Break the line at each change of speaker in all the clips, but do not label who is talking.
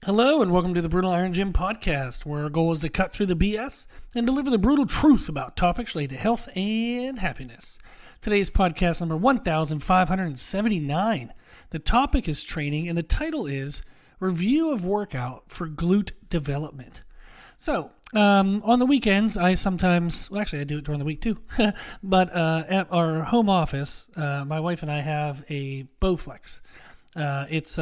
Hello and welcome to the Brutal Iron Gym podcast, where our goal is to cut through the BS and deliver the brutal truth about topics related to health and happiness. Today's podcast number 1579. The topic is training and the title is Review of Workout for Glute Development. So, on the weekends, I sometimes, I do it during the week too, but at our home office, my wife and I have a Bowflex. It's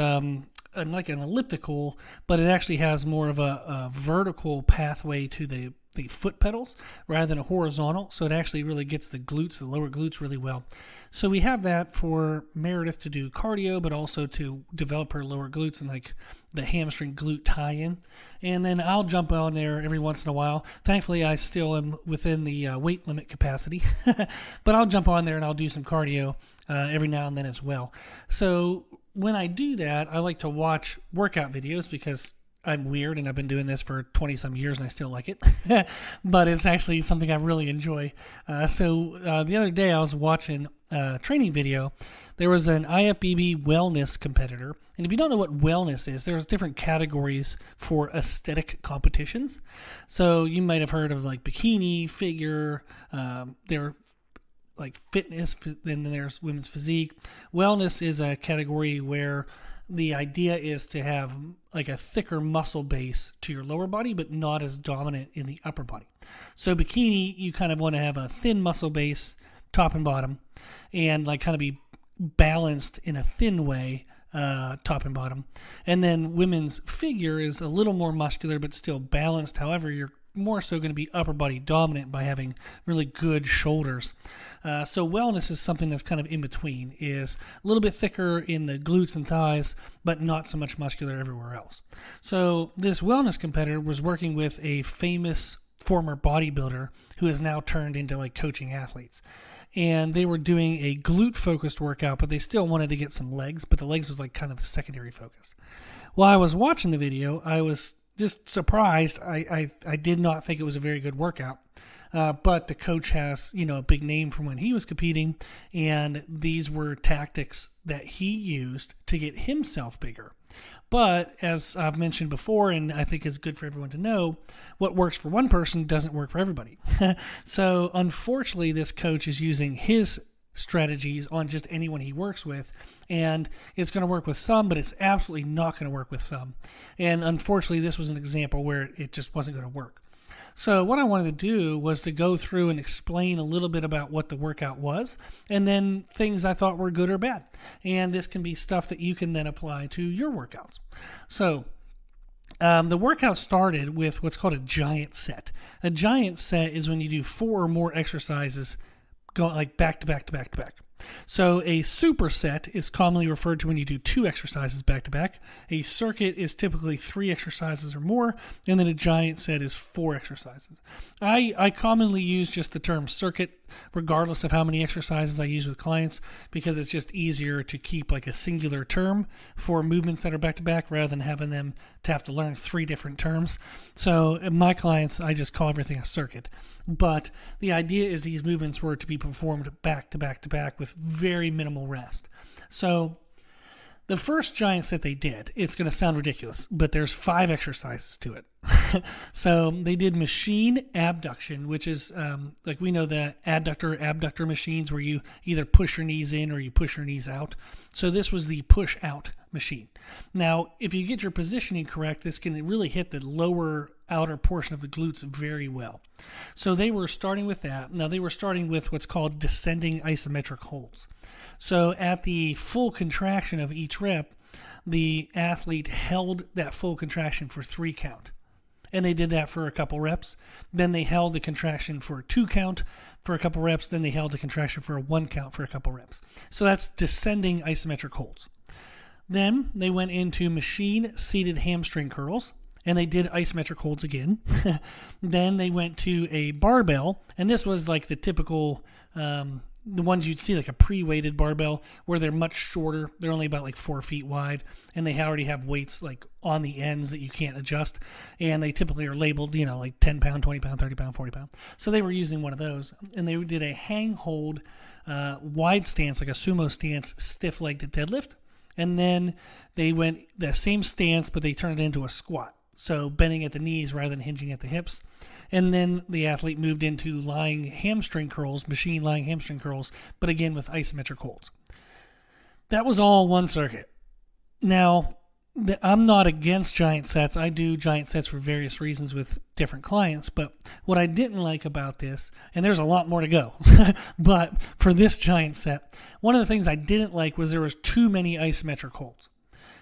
like an elliptical, but it actually has more of a vertical pathway to the foot pedals rather than a horizontal. So it actually really gets the lower glutes really well. So we have that for Meredith to do cardio, but also to develop her lower glutes and like the hamstring glute tie-in. And then I'll jump on there every once in a while. Thankfully, I still am within the weight limit capacity, but I'll jump on there and I'll do some cardio every now and then as well. So when I do that, I like to watch workout videos because I'm weird and I've been doing this for 20-some years and I still like it. But it's actually something I really enjoy. So the other day I was watching a training video. There was an IFBB wellness competitor. And if you don't know what wellness is, there's different categories for aesthetic competitions. So you might have heard of like bikini, figure, there like fitness, then there's women's physique. Wellness is a category where the idea is to have like a thicker muscle base to your lower body, but not as dominant in the upper body. So bikini, you kind of want to have a thin muscle base, top and bottom, and like kind of be balanced in a thin way, top and bottom. And then women's figure is a little more muscular, but still balanced. However, you're more so going to be upper body dominant by having really good shoulders. So wellness is something that's kind of in between, is a little bit thicker in the glutes and thighs, but not so much muscular everywhere else. So this wellness competitor was working with a famous former bodybuilder who has now turned into like coaching athletes. And they were doing a glute focused workout, but they still wanted to get some legs, but the legs was like kind of the secondary focus. While I was watching the video, I was just surprised. I did not think it was a very good workout. But the coach has, a big name from when he was competing, and these were tactics that he used to get himself bigger. But as I've mentioned before, and I think is good for everyone to know, what works for one person doesn't work for everybody. So unfortunately, this coach is using his strategies on just anyone he works with, and it's going to work with some, but it's absolutely not going to work with some. And unfortunately, this was an example where it just wasn't going to work. So what I wanted to do was to go through and explain a little bit about what the workout was, and then things I thought were good or bad. And this can be stuff that you can then apply to your workouts. So the workout started with what's called a giant set. A giant set is when you do 4 or more exercises go like back to back to back to back. So a superset is commonly referred to when you do 2 exercises back to back. A circuit is typically 3 exercises or more, and then a giant set is 4 exercises. I commonly use just the term circuit regardless of how many exercises I use with clients, because it's just easier to keep like a singular term for movements that are back to back rather than having them to have to learn 3 different terms. So in my clients, I just call everything a circuit. But the idea is these movements were to be performed back to back to back with very minimal rest. So the first giant set they did, it's going to sound ridiculous, but there's 5 exercises to it. So they did machine abduction, which is like we know the abductor machines where you either push your knees in or you push your knees out. So this was the push out machine. Now, if you get your positioning correct, this can really hit the lower outer portion of the glutes very well. So they were starting with that. Now they were starting with what's called descending isometric holds. So at the full contraction of each rep, the athlete held that full contraction for 3 count. And they did that for a couple reps. Then they held the contraction for a 2 count for a couple reps. Then they held the contraction for a 1 count for a couple reps. So that's descending isometric holds. Then they went into machine seated hamstring curls, and they did isometric holds again. Then they went to a barbell, and this was like the typical, the ones you'd see like a pre-weighted barbell where they're much shorter. They're only about like 4 feet wide, and they already have weights like on the ends that you can't adjust. And they typically are labeled, like 10 pound, 20 pound, 30 pound, 40 pound. So they were using one of those, and they did a hang hold wide stance, like a sumo stance, stiff-legged deadlift. And then they went the same stance, but they turned it into a squat. So bending at the knees rather than hinging at the hips. And then the athlete moved into lying hamstring curls, machine lying hamstring curls, but again with isometric holds. That was all one circuit. Now, I'm not against giant sets. I do giant sets for various reasons with different clients, but what I didn't like about this, and there's a lot more to go, but for this giant set, one of the things I didn't like was there was too many isometric holds.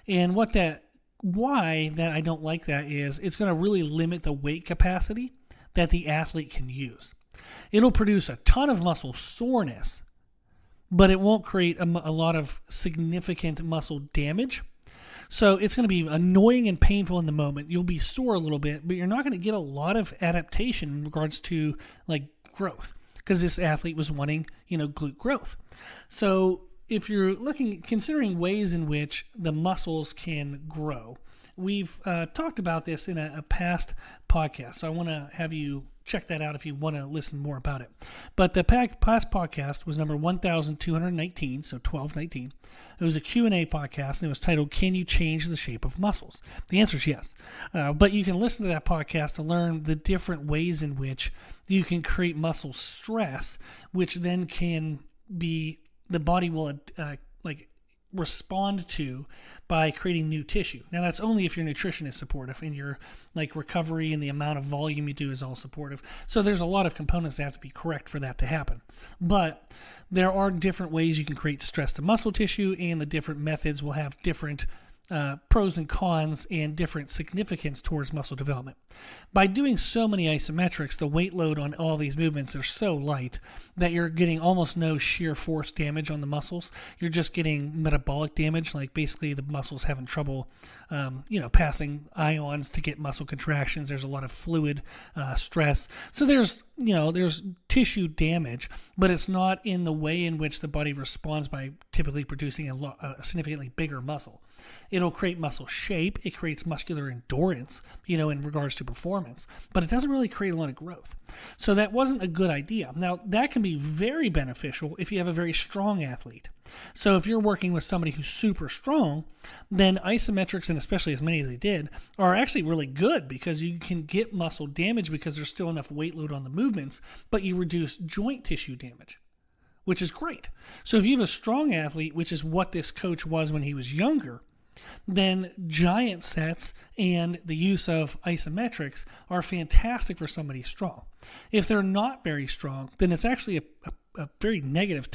And why that I don't like that is it's going to really limit the weight capacity that the athlete can use. It'll produce a ton of muscle soreness, but it won't create a lot of significant muscle damage. So it's going to be annoying and painful in the moment. You'll be sore a little bit, but you're not going to get a lot of adaptation in regards to like growth, because this athlete was wanting, glute growth. So if you're considering ways in which the muscles can grow, we've talked about this in a past podcast. So I want to have you check that out if you want to listen more about it. But the past podcast was number 1219, so 1219. It was a Q&A podcast, and it was titled, Can You Change the Shape of Muscles? The answer is yes. But you can listen to that podcast to learn the different ways in which you can create muscle stress, which then can be, the body will respond to by creating new tissue. Now that's only if your nutrition is supportive and your recovery and the amount of volume you do is all supportive. So there's a lot of components that have to be correct for that to happen. But there are different ways you can create stress to muscle tissue, and the different methods will have different pros and cons and different significance towards muscle development. By doing so many isometrics, the weight load on all these movements are so light that you're getting almost no shear force damage on the muscles. You're just getting metabolic damage, like basically the muscles having trouble passing ions to get muscle contractions. There's a lot of fluid stress. So there's tissue damage, but it's not in the way in which the body responds by typically producing a significantly bigger muscle. It'll create muscle shape. It creates muscular endurance, in regards to performance, but it doesn't really create a lot of growth. So that wasn't a good idea. Now, that can be very beneficial if you have a very strong athlete. So if you're working with somebody who's super strong, then isometrics, and especially as many as they did, are actually really good because you can get muscle damage because there's still enough weight load on the movements, but you reduce joint tissue damage, which is great. So if you have a strong athlete, which is what this coach was when he was younger, then giant sets and the use of isometrics are fantastic for somebody strong. If they're not very strong, then it's actually a very negative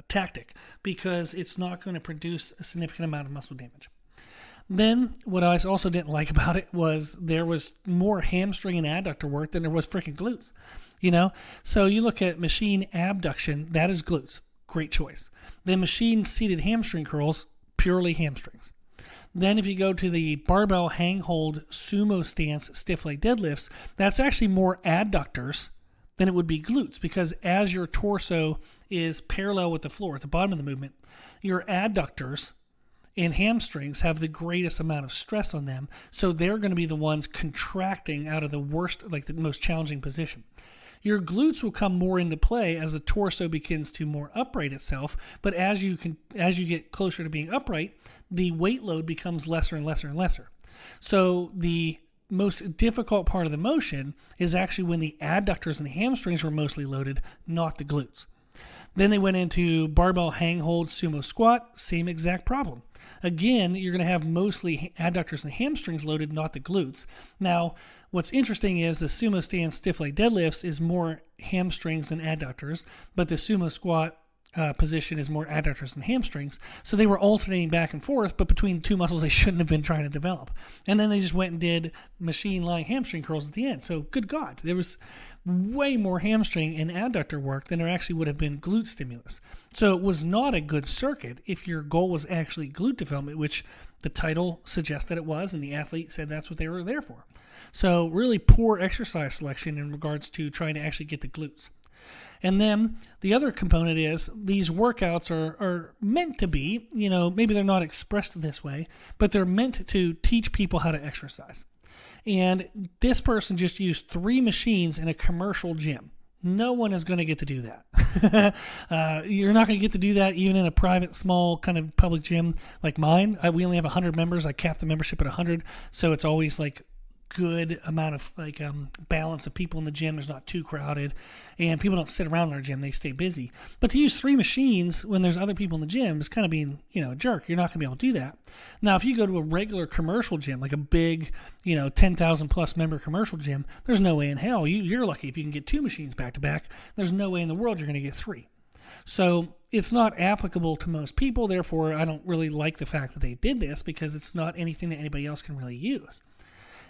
tactic, because it's not going to produce a significant amount of muscle damage. Then what I also didn't like about it was there was more hamstring and adductor work than there was freaking glutes. So you look at machine abduction, that is glutes. Great choice. Then machine seated hamstring curls, purely hamstrings. Then if you go to the barbell hang hold sumo stance stiff leg deadlifts, that's actually more adductors than it would be glutes, because as your torso is parallel with the floor at the bottom of the movement, your adductors and hamstrings have the greatest amount of stress on them, so they're going to be the ones contracting out of the worst, the most challenging position. Your glutes will come more into play as the torso begins to more upright itself, but as you get closer to being upright, the weight load becomes lesser and lesser and lesser. So the most difficult part of the motion is actually when the adductors and the hamstrings were mostly loaded, not the glutes. Then they went into barbell hang hold sumo squat, same exact problem. Again, you're going to have mostly adductors and hamstrings loaded, not the glutes. Now, what's interesting is the sumo stand stiff leg deadlifts is more hamstrings than adductors, but the sumo squat position is more adductors and hamstrings. So they were alternating back and forth, but between two muscles they shouldn't have been trying to develop. And then they just went and did machine lying hamstring curls at the end. So good God, there was way more hamstring and adductor work than there actually would have been glute stimulus. So it was not a good circuit if your goal was actually glute development, which the title suggests that it was, and the athlete said that's what they were there for. So really poor exercise selection in regards to trying to actually get the glutes. And then the other component is these workouts are meant to be, maybe they're not expressed this way, but they're meant to teach people how to exercise. And this person just used 3 machines in a commercial gym. No one is going to get to do that. You're not going to get to do that even in a private, small kind of public gym like mine. We only have 100 members. I cap the membership at 100, so it's always like good amount of like balance of people in the gym. There's not too crowded, and people don't sit around in our gym. They stay busy. But to use 3 machines when there's other people in the gym is kind of being, a jerk. You're not going to be able to do that. Now, if you go to a regular commercial gym, like a big, 10,000 plus member commercial gym, there's no way in hell. You're lucky if you can get 2 machines back to back. There's no way in the world you're going to get 3. So it's not applicable to most people. Therefore, I don't really like the fact that they did this, because it's not anything that anybody else can really use.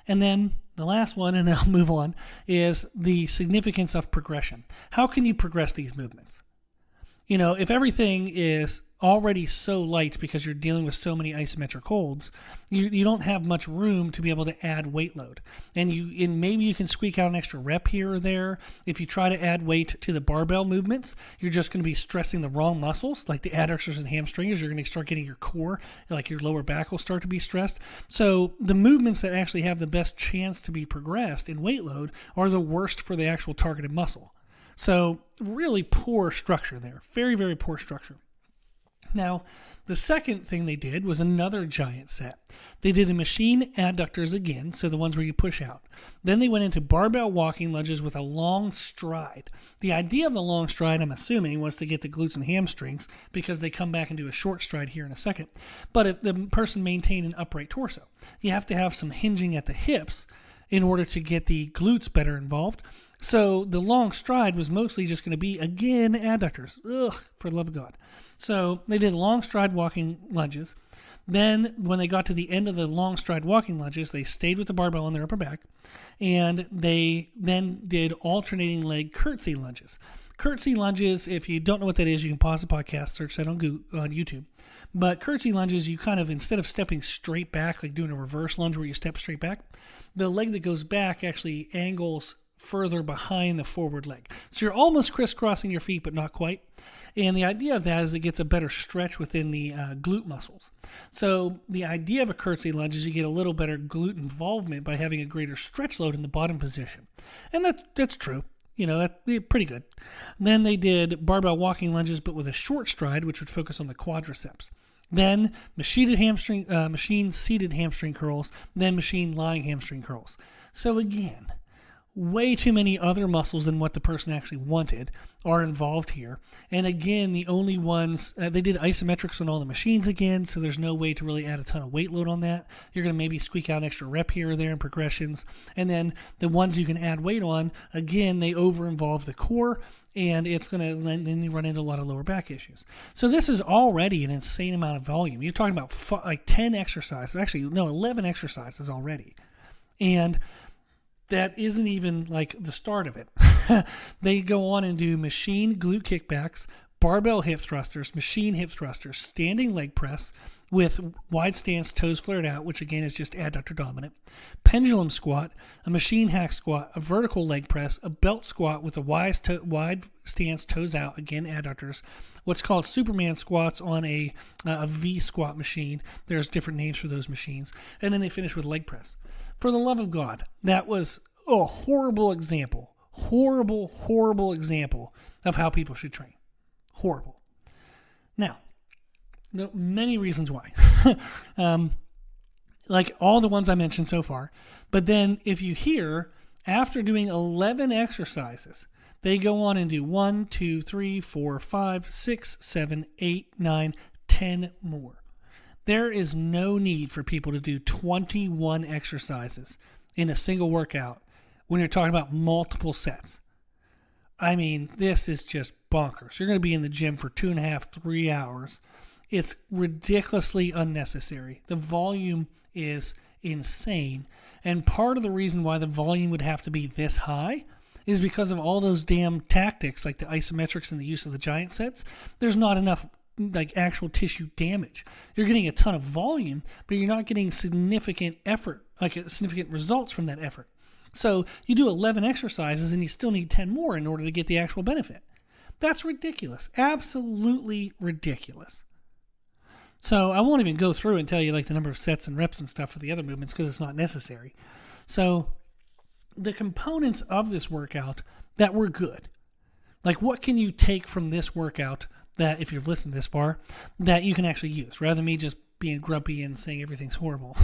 And then the last one, and I'll move on, is the significance of progression. How can you progress these movements? If everything is already so light because you're dealing with so many isometric holds, you don't have much room to be able to add weight load. And maybe you can squeak out an extra rep here or there. If you try to add weight to the barbell movements, you're just going to be stressing the wrong muscles, like the adductors and hamstrings. You're going to start getting your core, like your lower back will start to be stressed. So the movements that actually have the best chance to be progressed in weight load are the worst for the actual targeted muscle. So really poor structure there. Very, very poor structure. Now, the second thing they did was another giant set. They did a machine adductors again, so the ones where you push out. Then they went into barbell walking lunges with a long stride. The idea of the long stride, I'm assuming, was to get the glutes and hamstrings, because they come back and do a short stride here in a second. But if the person maintained an upright torso, you have to have some hinging at the hips in order to get the glutes better involved. So the long stride was mostly just going to be, again, adductors. Ugh, for the love of God. So they did long stride walking lunges. Then when they got to the end of the long stride walking lunges, they stayed with the barbell on their upper back, and they then did alternating leg curtsy lunges. Curtsy lunges, if you don't know what that is, you can pause the podcast, search that on YouTube. But curtsy lunges, you kind of, instead of stepping straight back, like doing a reverse lunge where you step straight back, the leg that goes back actually angles further behind the forward leg. So you're almost crisscrossing your feet, but not quite. And the idea of that is it gets a better stretch within the glute muscles. So the idea of a curtsy lunge is you get a little better glute involvement by having a greater stretch load in the bottom position. And that's true. That's pretty good. Then they did barbell walking lunges, but with a short stride, which would focus on the quadriceps. Then machine seated hamstring curls, then machine lying hamstring curls. So again, way too many other muscles than what the person actually wanted are involved here. And again, the only ones, they did isometrics on all the machines again, so there's no way to really add a ton of weight load on that. You're going to maybe squeak out an extra rep here or there in progressions. And then the ones you can add weight on, again, they over-involve the core, and it's going to then you run into a lot of lower back issues. So this is already an insane amount of volume. You're talking about 10 exercises, actually, no, 11 exercises already. And that isn't even like the start of it. They go on and do machine glute kickbacks, barbell hip thrusters, machine hip thrusters, standing leg press with wide stance, toes flared out, which again is just adductor dominant, pendulum squat, a machine hack squat, a vertical leg press, a belt squat with a wide stance, toes out, again adductors, what's called Superman squats on a V squat machine. There's different names for those machines. And then they finish with leg press. For the love of God, that was a horrible example. Horrible example of how people should train. Horrible. Now, there are many reasons why. Like all the ones I mentioned so far. But then if you hear, after doing 11 exercises, they go on and do 1, 2, 3, 4, 5, 6, 7, 8, 9, 10 more. There is no need for people to do 21 exercises in a single workout when you're talking about multiple sets. I mean, this is just bonkers. You're going to be in the gym for 2.5, 3 hours. It's ridiculously unnecessary. The volume is insane. And part of the reason why the volume would have to be this high is because of all those damn tactics like the isometrics and the use of the giant sets. There's not enough like actual tissue damage. You're getting a ton of volume, but you're not getting significant effort, like significant results from that effort. So you do 11 exercises and you still need 10 more in order to get the actual benefit. That's ridiculous. Absolutely ridiculous. So I won't even go through and tell you like the number of sets and reps and stuff for the other movements because it's not necessary. So the components of this workout that were good, Like, what can you take from this workout that, if you've listened this far, that you can actually use, rather than me just being grumpy and saying everything's horrible?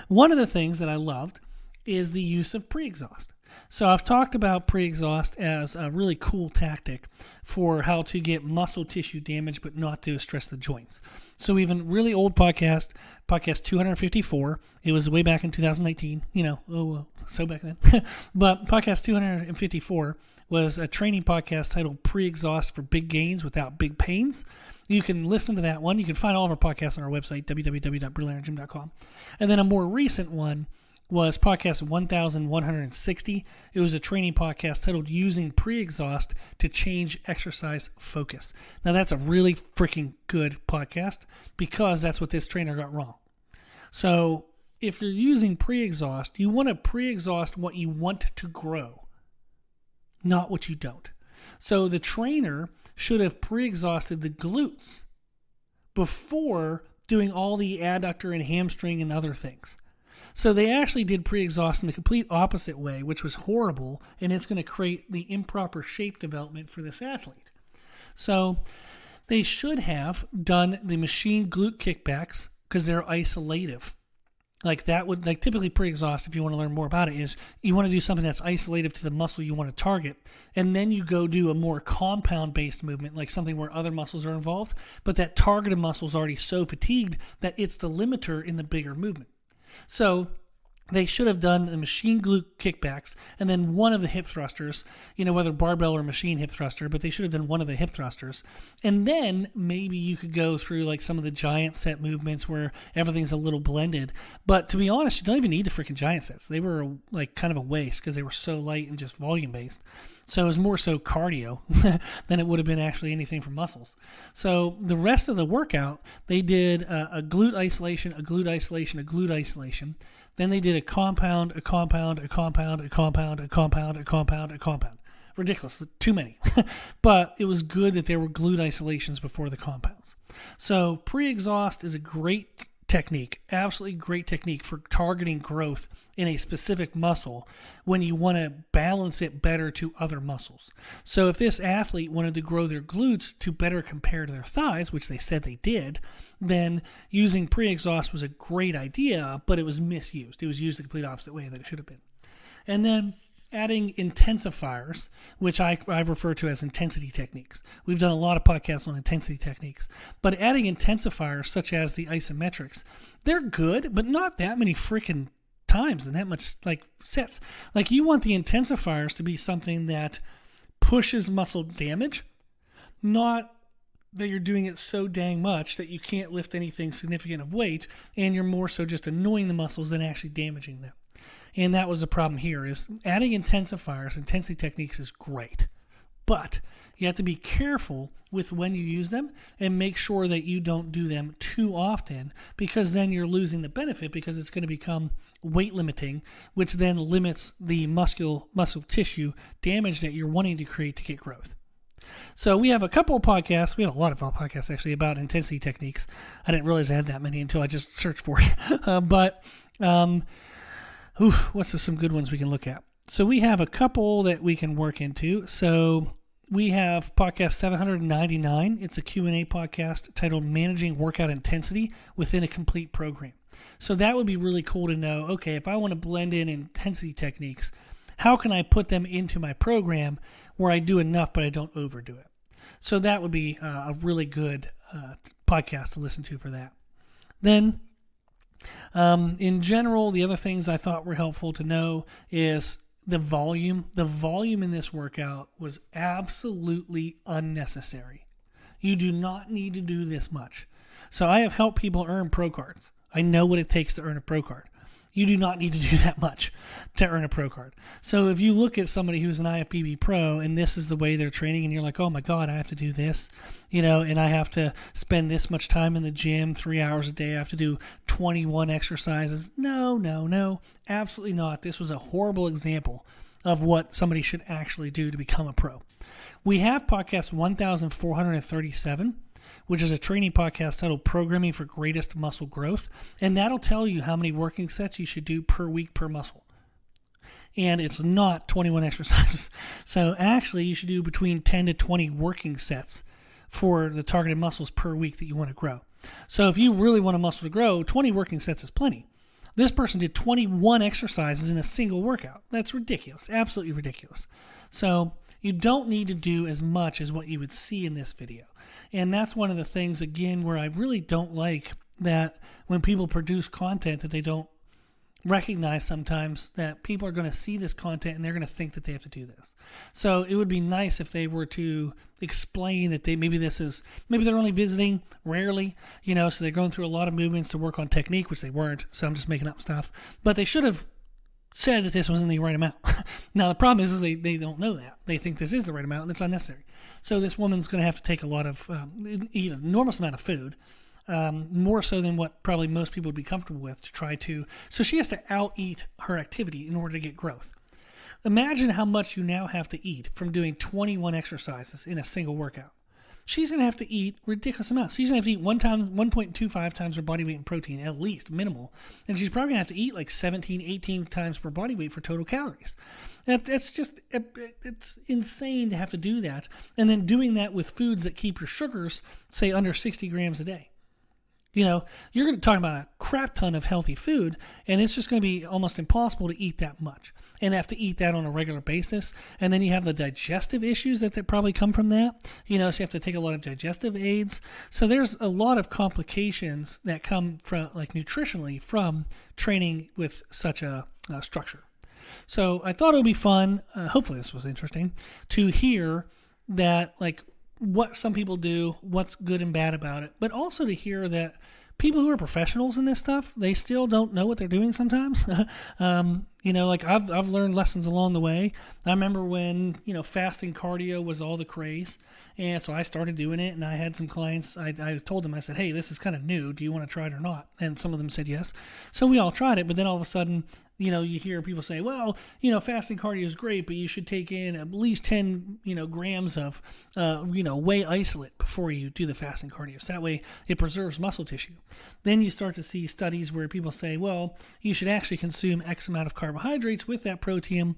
One of the things that I loved is the use of pre-exhaust. So I've talked about pre-exhaust as a really cool tactic for how to get muscle tissue damage but not to stress the joints. So we have a really old podcast 254. It was way back in 2019, so back then. But podcast 254 was a training podcast titled Pre-Exhaust for Big Gains Without Big Pains. You can listen to that one. You can find all of our podcasts on our website, www.brilliantrgym.com. And then a more recent one was podcast 1160. It was a training podcast titled Using Pre-Exhaust to Change Exercise Focus. Now, that's a really freaking good podcast because that's what this trainer got wrong. So if you're using pre-exhaust, you want to pre-exhaust what you want to grow, not what you don't. So the trainer should have pre-exhausted the glutes before doing all the adductor and hamstring and other things. So they actually did pre-exhaust in the complete opposite way, which was horrible, and it's going to create the improper shape development for this athlete. So they should have done the machine glute kickbacks because they're isolative. Like typically pre-exhaust, if you want to learn more about it, is you want to do something that's isolative to the muscle you want to target, and then you go do a more compound-based movement, like something where other muscles are involved, but that targeted muscle is already so fatigued that it's the limiter in the bigger movement. So they should have done the machine glute kickbacks and then one of the hip thrusters, whether barbell or machine hip thruster, but they should have done one of the hip thrusters. And then maybe you could go through like some of the giant set movements where everything's a little blended. But to be honest, you don't even need the freaking giant sets. They were like kind of a waste because they were so light and just volume based. So it was more so cardio than it would have been actually anything for muscles. So the rest of the workout, they did a glute isolation, a glute isolation, a glute isolation. Then they did a compound, a compound, a compound, a compound, a compound, a compound, a compound. Ridiculous, too many. But it was good that there were glute isolations before the compounds. So pre-exhaust is a great technique, absolutely great technique for targeting growth in a specific muscle when you want to balance it better to other muscles. So if this athlete wanted to grow their glutes to better compare to their thighs, which they said they did, then using pre-exhaust was a great idea, but it was misused. It was used the complete opposite way that it should have been. And then adding intensifiers, which I refer to as intensity techniques. We've done a lot of podcasts on intensity techniques, but adding intensifiers such as the isometrics, they're good, but not that many freaking times and that much like sets. Like you want the intensifiers to be something that pushes muscle damage, not that you're doing it so dang much that you can't lift anything significant of weight and you're more so just annoying the muscles than actually damaging them. And that was the problem here, is adding intensifiers, intensity techniques is great. But you have to be careful with when you use them and make sure that you don't do them too often, because then you're losing the benefit because it's going to become weight limiting, which then limits the muscle tissue damage that you're wanting to create to get growth. So we have a couple of podcasts. We have a lot of podcasts actually about intensity techniques. I didn't realize I had that many until I just searched for it. What's some good ones we can look at? So we have a couple that we can work into. So we have podcast 799. It's a Q&A podcast titled Managing Workout Intensity Within a Complete Program. So that would be really cool to know, okay, if I want to blend in intensity techniques, how can I put them into my program where I do enough but I don't overdo it? So that would be a really good podcast to listen to for that. Then in general, the other things I thought were helpful to know is the volume. The volume in this workout was absolutely unnecessary. You do not need to do this much. So I have helped people earn pro cards. I know what it takes to earn a pro card. You do not need to do that much to earn a pro card. So if you look at somebody who's an IFBB pro and this is the way they're training and you're like, oh my God, I have to do this, and I have to spend this much time in the gym, 3 hours a day, I have to do 21 exercises. No, absolutely not. This was a horrible example of what somebody should actually do to become a pro. We have podcast 1437. Which is a training podcast titled Programming for Greatest Muscle Growth. And that'll tell you how many working sets you should do per week per muscle. and it's not 21 exercises. So actually, you should do between 10 to 20 working sets for the targeted muscles per week that you want to grow. So if you really want a muscle to grow, 20 working sets is plenty. This person did 21 exercises in a single workout. That's ridiculous, absolutely ridiculous. So you don't need to do as much as what you would see in this video. And that's one of the things, again, where I really don't like that when people produce content that they don't recognize sometimes that people are going to see this content and they're going to think that they have to do this. So it would be nice if they were to explain that maybe they're only visiting rarely, so they're going through a lot of movements to work on technique, which they weren't. So I'm just making up stuff. But they should have said that this wasn't the right amount. Now the problem is they don't know that. They think this is the right amount and it's unnecessary. So this woman's going to have to take a lot of, eat an enormous amount of food. More so than what probably most people would be comfortable with to try to. So she has to out-eat her activity in order to get growth. Imagine how much you now have to eat from doing 21 exercises in a single workout. She's going to have to eat ridiculous amounts. She's going to have to eat 1.25 times her body weight in protein, at least, minimal. And she's probably going to have to eat like 17, 18 times per body weight for total calories. It's insane to have to do that. And then doing that with foods that keep your sugars, say, under 60 grams a day. You're going to talk about a crap ton of healthy food, and it's just going to be almost impossible to eat that much and have to eat that on a regular basis. And then you have the digestive issues that probably come from that. So you have to take a lot of digestive aids. So there's a lot of complications that come from, like nutritionally, from training with such a structure. So I thought it would be fun. Hopefully this was interesting to hear that, like, what some people do, what's good and bad about it, but also to hear that people who are professionals in this stuff, they still don't know what they're doing sometimes. Like I've learned lessons along the way. I remember when, fasting cardio was all the craze. And so I started doing it, and I had some clients, I told them, I said, hey, this is kind of new. Do you want to try it or not? And some of them said yes. So we all tried it, but then all of a sudden, you hear people say, well, fasting cardio is great, but you should take in at least 10, grams of, whey isolate before you do the fasting cardio. So that way it preserves muscle tissue. Then you start to see studies where people say, well, you should actually consume X amount of carbohydrates with that protein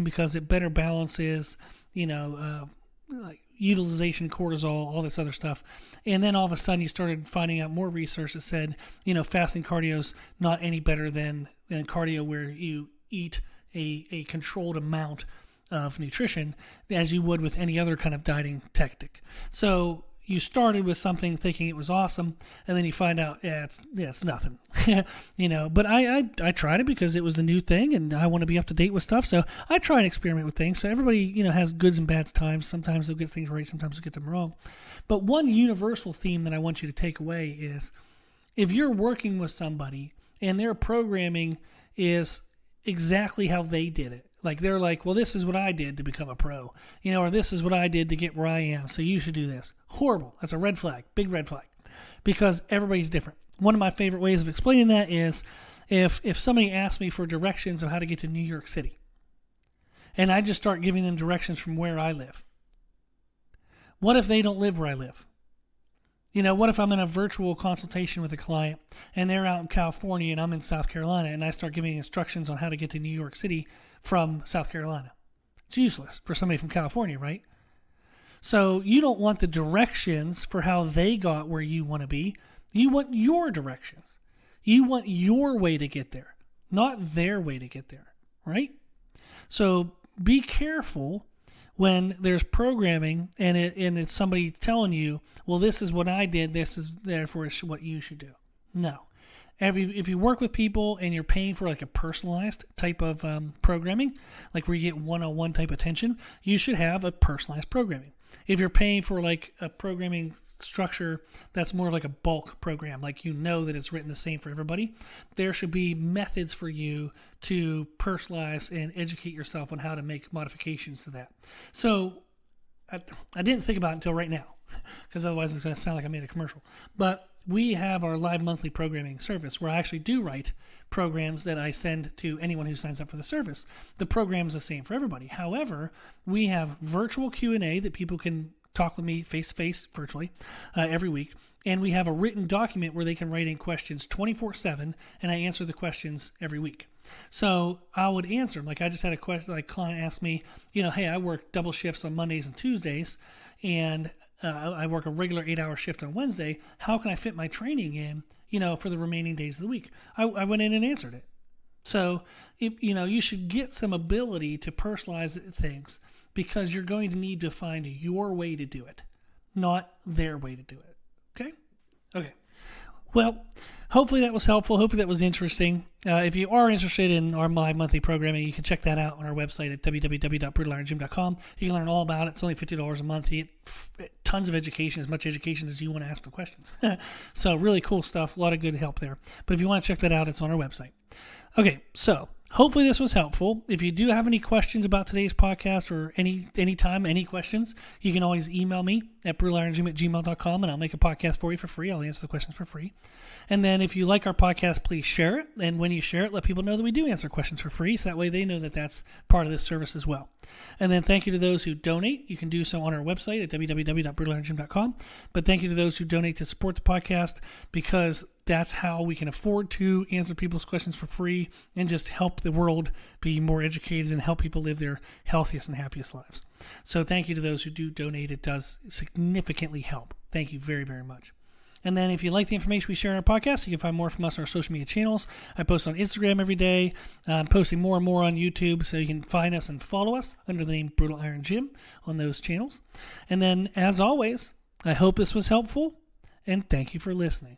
because it better balances, like utilization, cortisol, all this other stuff. And then all of a sudden you started finding out more research that said, fasting cardio is not any better than cardio where you eat a controlled amount of nutrition as you would with any other kind of dieting tactic. So you started with something thinking it was awesome, and then you find out, it's nothing. But I tried it because it was the new thing, and I want to be up to date with stuff. So I try and experiment with things. So everybody, has goods and bad times. Sometimes they'll get things right, sometimes they'll get them wrong. But one universal theme that I want you to take away is, if you're working with somebody and their programming is exactly how they did it, like they're like, well, this is what I did to become a pro, or this is what I did to get where I am, so you should do this. Horrible. That's a red flag, big red flag, because everybody's different. One of my favorite ways of explaining that is if somebody asks me for directions of how to get to New York City, and I just start giving them directions from where I live. What if they don't live where I live? What if I'm in a virtual consultation with a client and they're out in California and I'm in South Carolina, and I start giving instructions on how to get to New York City from South Carolina? It's useless for somebody from California, right? So you don't want the directions for how they got where you want to be. You want your directions. You want your way to get there, not their way to get there, right? So be careful when there's programming and it's somebody telling you, well, this is what I did, this is therefore what you should do. No. If you work with people and you're paying for like a personalized type of programming, like where you get one-on-one type attention, you should have a personalized programming. If you're paying for like a programming structure that's more like a bulk program, like that it's written the same for everybody, there should be methods for you to personalize and educate yourself on how to make modifications to that. So I didn't think about it until right now, because otherwise it's going to sound like I made a commercial. But we have our live monthly programming service where I actually do write programs that I send to anyone who signs up for the service. The program's the same for everybody. However, we have virtual Q&A that people can talk with me face-to-face, virtually, every week. And we have a written document where they can write in questions 24/7, and I answer the questions every week. So I would answer them. Like I just had a question, like a client asked me, hey, I work double shifts on Mondays and Tuesdays, and I work a regular 8-hour shift on Wednesday. How can I fit my training in, for the remaining days of the week? I went in and answered it. So, you should get some ability to personalize things because you're going to need to find your way to do it, not their way to do it. Okay? Okay. Well, hopefully that was helpful. Hopefully that was interesting. If you are interested in our live monthly programming, you can check that out on our website at www.brutalirongym.com. You can learn all about it. It's only $50 a month. You get tons of education, as much education as you want to ask the questions. So really cool stuff. A lot of good help there. But if you want to check that out, it's on our website. Okay, so hopefully this was helpful. If you do have any questions about today's podcast or any questions, you can always email me at brutalirongym@gmail.com and I'll make a podcast for you for free. I'll answer the questions for free. And then if you like our podcast, please share it. And when you share it, let people know that we do answer questions for free. So that way they know that that's part of this service as well. And then thank you to those who donate. You can do so on our website at www.brutalirongym.com. But thank you to those who donate to support the podcast because that's how we can afford to answer people's questions for free and just help the world be more educated and help people live their healthiest and happiest lives. So thank you to those who do donate. It does significantly help. Thank you very, very much. And then if you like the information we share in our podcast, you can find more from us on our social media channels. I post on Instagram every day. I'm posting more and more on YouTube, so you can find us and follow us under the name Brutal Iron Gym on those channels. And then, as always, I hope this was helpful, and thank you for listening.